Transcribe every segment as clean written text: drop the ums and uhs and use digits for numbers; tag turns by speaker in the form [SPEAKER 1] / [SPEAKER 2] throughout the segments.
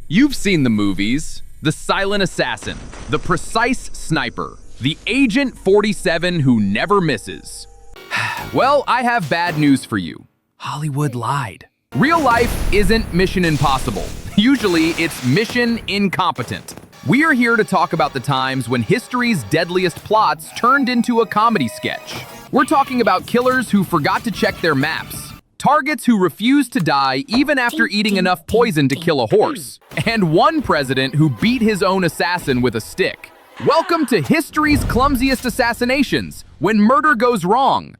[SPEAKER 1] You've seen the movies. The silent assassin, the precise sniper, the Agent 47 who never misses. Well, I have bad news for you. Hollywood lied. Real life isn't Mission Impossible. Usually, it's Mission Incompetent. We are here to talk about the times when history's deadliest plots turned into a comedy sketch. We're talking about killers who forgot to check their maps, targets who refused to die even after eating enough poison to kill a horse, and one president who beat his own assassin with a stick. Welcome to history's clumsiest assassinations, when murder goes wrong.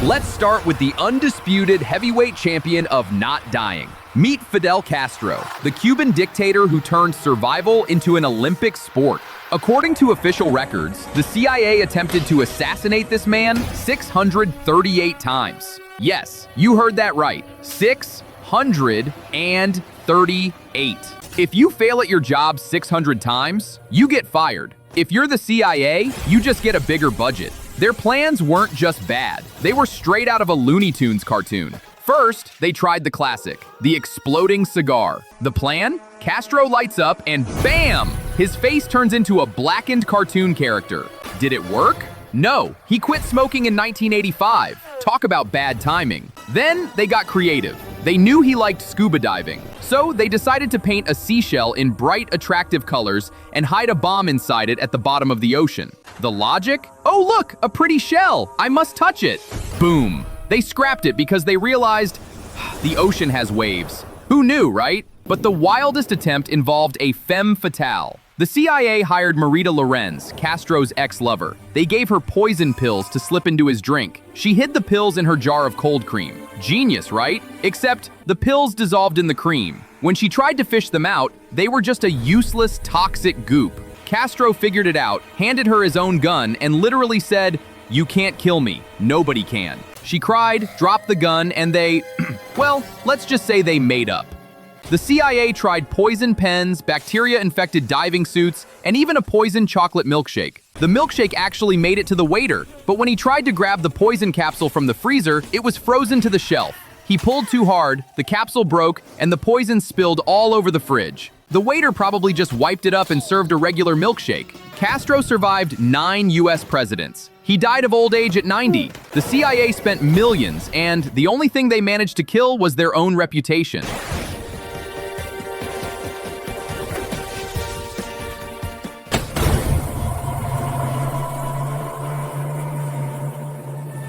[SPEAKER 1] Let's start with the undisputed heavyweight champion of not dying. Meet Fidel Castro, the Cuban dictator who turned survival into an Olympic sport. According to official records, the CIA attempted to assassinate this man 638 times. Yes, you heard that right. 638. If you fail at your job 600 times, you get fired. If you're the CIA, you just get a bigger budget. Their plans weren't just bad. They were straight out of a Looney Tunes cartoon. First, they tried the classic, the exploding cigar. The plan? Castro lights up and bam! His face turns into a blackened cartoon character. Did it work? No, he quit smoking in 1985. Talk about bad timing. Then they got creative. They knew he liked scuba diving, so they decided to paint a seashell in bright, attractive colors and hide a bomb inside it at the bottom of the ocean. The logic? Oh look, a pretty shell! I must touch it! Boom! They scrapped it because they realized the ocean has waves. Who knew, right? But the wildest attempt involved a femme fatale. The CIA hired Marita Lorenz, Castro's ex-lover. They gave her poison pills to slip into his drink. She hid the pills in her jar of cold cream. Genius, right? Except the pills dissolved in the cream. When she tried to fish them out, they were just a useless, toxic goop. Castro figured it out, handed her his own gun, and literally said, "You can't kill me. Nobody can." She cried, dropped the gun, and they, well, let's just say they made up. The CIA tried poison pens, bacteria-infected diving suits, and even a poison chocolate milkshake. The milkshake actually made it to the waiter, but when he tried to grab the poison capsule from the freezer, it was frozen to the shelf. He pulled too hard, the capsule broke, and the poison spilled all over the fridge. The waiter probably just wiped it up and served a regular milkshake. Castro survived 9 US presidents. He died of old age at 90. The CIA spent millions, and the only thing they managed to kill was their own reputation.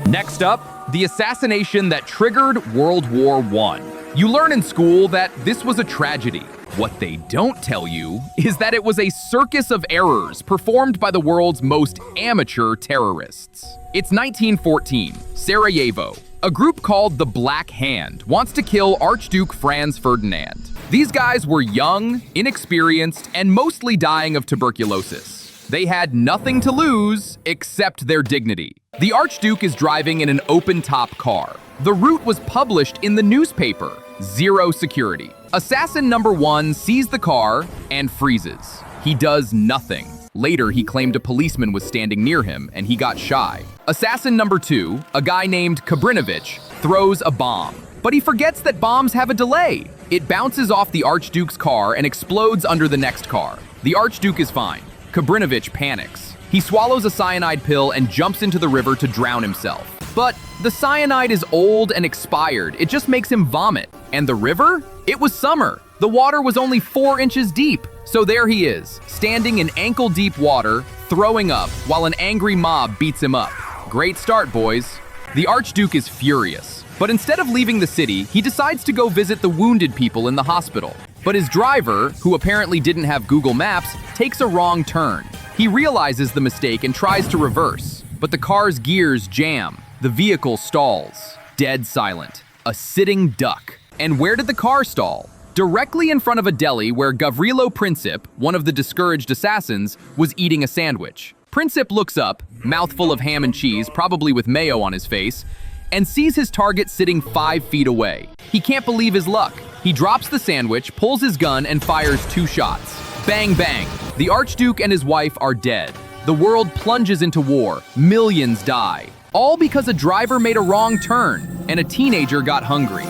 [SPEAKER 1] Next up, the assassination that triggered World War I. You learn in school that this was a tragedy. What they don't tell you is that it was a circus of errors performed by the world's most amateur terrorists. It's 1914, Sarajevo. A group called the Black Hand wants to kill Archduke Franz Ferdinand. These guys were young, inexperienced, and mostly dying of tuberculosis. They had nothing to lose except their dignity. The Archduke is driving in an open-top car. The route was published in the newspaper. Zero security. Assassin number 1 sees the car and freezes. He does nothing. Later, he claimed a policeman was standing near him and he got shy. Assassin number 2, a guy named Kabrinovich, throws a bomb. But he forgets that bombs have a delay. It bounces off the Archduke's car and explodes under the next car. The Archduke is fine. Kabrinovich panics. He swallows a cyanide pill and jumps into the river to drown himself. But the cyanide is old and expired. It just makes him vomit. And the river? It was summer. The water was only 4 inches deep. So there he is, standing in ankle-deep water, throwing up, while an angry mob beats him up. Great start, boys. The Archduke is furious. But instead of leaving the city, he decides to go visit the wounded people in the hospital. But his driver, who apparently didn't have Google Maps, takes a wrong turn. He realizes the mistake and tries to reverse. But the car's gears jam. The vehicle stalls. Dead silent. A sitting duck. And where did the car stall? Directly in front of a deli where Gavrilo Princip, one of the discouraged assassins, was eating a sandwich. Princip looks up, mouthful of ham and cheese, probably with mayo on his face, and sees his target sitting 5 feet away. He can't believe his luck. He drops the sandwich, pulls his gun, and fires 2 shots. Bang, bang. The Archduke and his wife are dead. The world plunges into war. Millions die. All because a driver made a wrong turn and a teenager got hungry.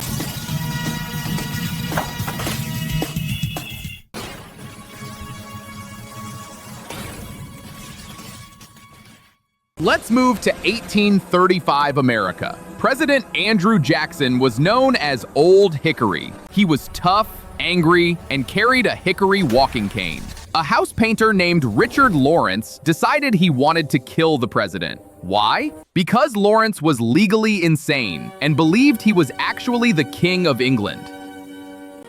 [SPEAKER 1] Let's move to 1835 America. President Andrew Jackson was known as Old Hickory. He was tough, angry, and carried a hickory walking cane. A house painter named Richard Lawrence decided he wanted to kill the president. Why? Because Lawrence was legally insane and believed he was actually the King of England.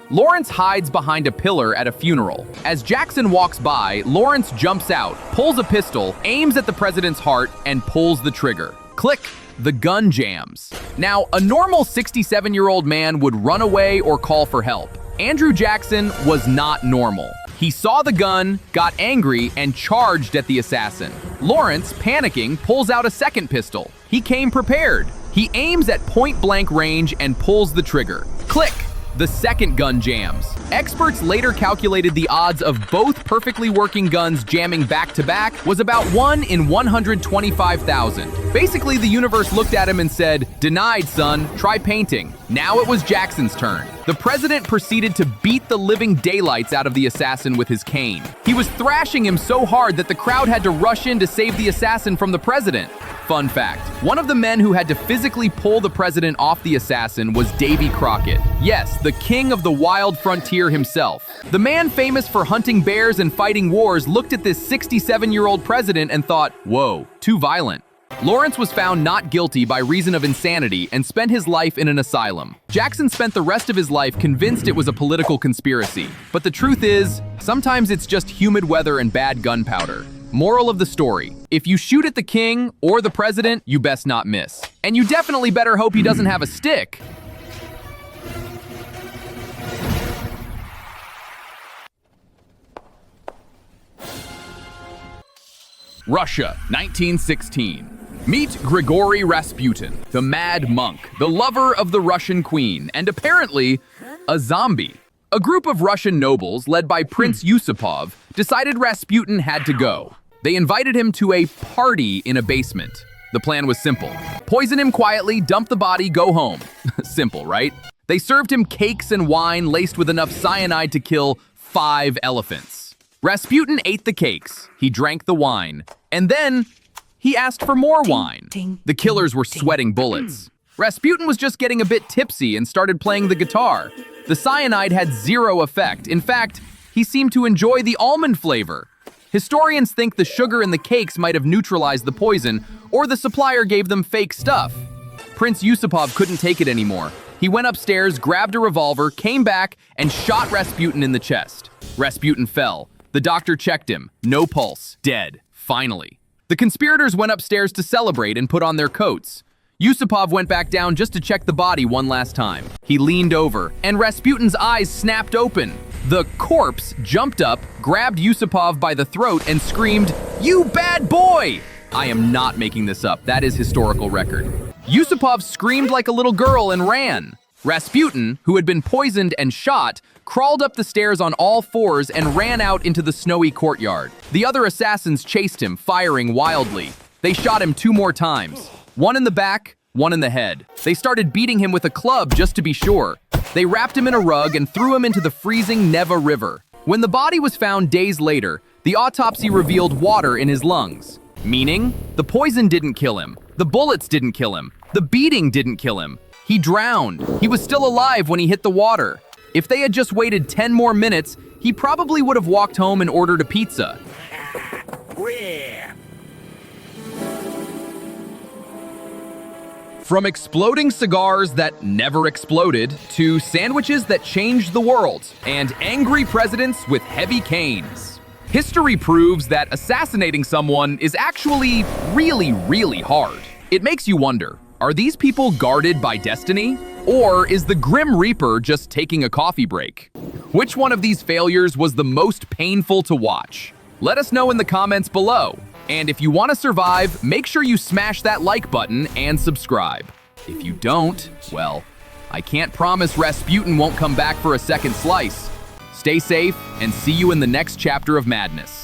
[SPEAKER 1] Lawrence hides behind a pillar at a funeral. As Jackson walks by, Lawrence jumps out, pulls a pistol, aims at the president's heart, and pulls the trigger. Click! The gun jams. Now, a normal 67-year-old man would run away or call for help. Andrew Jackson was not normal. He saw the gun, got angry, and charged at the assassin. Lawrence, panicking, pulls out a second pistol. He came prepared. He aims at point-blank range and pulls the trigger. Click! The second gun jams. Experts later calculated the odds of both perfectly working guns jamming back to back was about 1 in 125,000. Basically, the universe looked at him and said, "Denied, son, try painting." Now it was Jackson's turn. The president proceeded to beat the living daylights out of the assassin with his cane. He was thrashing him so hard that the crowd had to rush in to save the assassin from the president. Fun fact, one of the men who had to physically pull the president off the assassin was Davy Crockett. Yes, the king of the wild frontier himself. The man famous for hunting bears and fighting wars looked at this 67-year-old president and thought, whoa, too violent. Lawrence was found not guilty by reason of insanity and spent his life in an asylum. Jackson spent the rest of his life convinced it was a political conspiracy. But the truth is, sometimes it's just humid weather and bad gunpowder. Moral of the story, if you shoot at the king or the president, you best not miss. And you definitely better hope he doesn't have a stick. Russia, 1916. Meet Grigory Rasputin, the mad monk, the lover of the Russian queen, and apparently a zombie. A group of Russian nobles, led by Prince Yusupov, decided Rasputin had to go. They invited him to a party in a basement. The plan was simple. Poison him quietly, dump the body, go home. Simple, right? They served him cakes and wine laced with enough cyanide to kill 5 elephants. Rasputin ate the cakes, he drank the wine, and then he asked for more wine. The killers were sweating bullets. Rasputin was just getting a bit tipsy and started playing the guitar. The cyanide had zero effect. In fact, he seemed to enjoy the almond flavor. Historians think the sugar in the cakes might have neutralized the poison, or the supplier gave them fake stuff. Prince Yusupov couldn't take it anymore. He went upstairs, grabbed a revolver, came back, and shot Rasputin in the chest. Rasputin fell. The doctor checked him. No pulse. Dead. Finally. The conspirators went upstairs to celebrate and put on their coats. Yusupov went back down just to check the body one last time. He leaned over, and Rasputin's eyes snapped open. The corpse jumped up, grabbed Yusupov by the throat, and screamed, "You bad boy!" I am not making this up. That is historical record. Yusupov screamed like a little girl and ran. Rasputin, who had been poisoned and shot, crawled up the stairs on all fours and ran out into the snowy courtyard. The other assassins chased him, firing wildly. They shot him 2 more times. One in the back, one in the head. They started beating him with a club just to be sure. They wrapped him in a rug and threw him into the freezing Neva River. When the body was found days later, the autopsy revealed water in his lungs. Meaning, the poison didn't kill him. The bullets didn't kill him. The beating didn't kill him. He drowned. He was still alive when he hit the water. If they had just waited 10 more minutes, he probably would have walked home and ordered a pizza. From exploding cigars that never exploded, to sandwiches that changed the world, and angry presidents with heavy canes. History proves that assassinating someone is actually really, really hard. It makes you wonder, are these people guarded by destiny? Or is the Grim Reaper just taking a coffee break? Which one of these failures was the most painful to watch? Let us know in the comments below. And if you want to survive, make sure you smash that like button and subscribe. If you don't, well, I can't promise Rasputin won't come back for a second slice. Stay safe and see you in the next chapter of madness.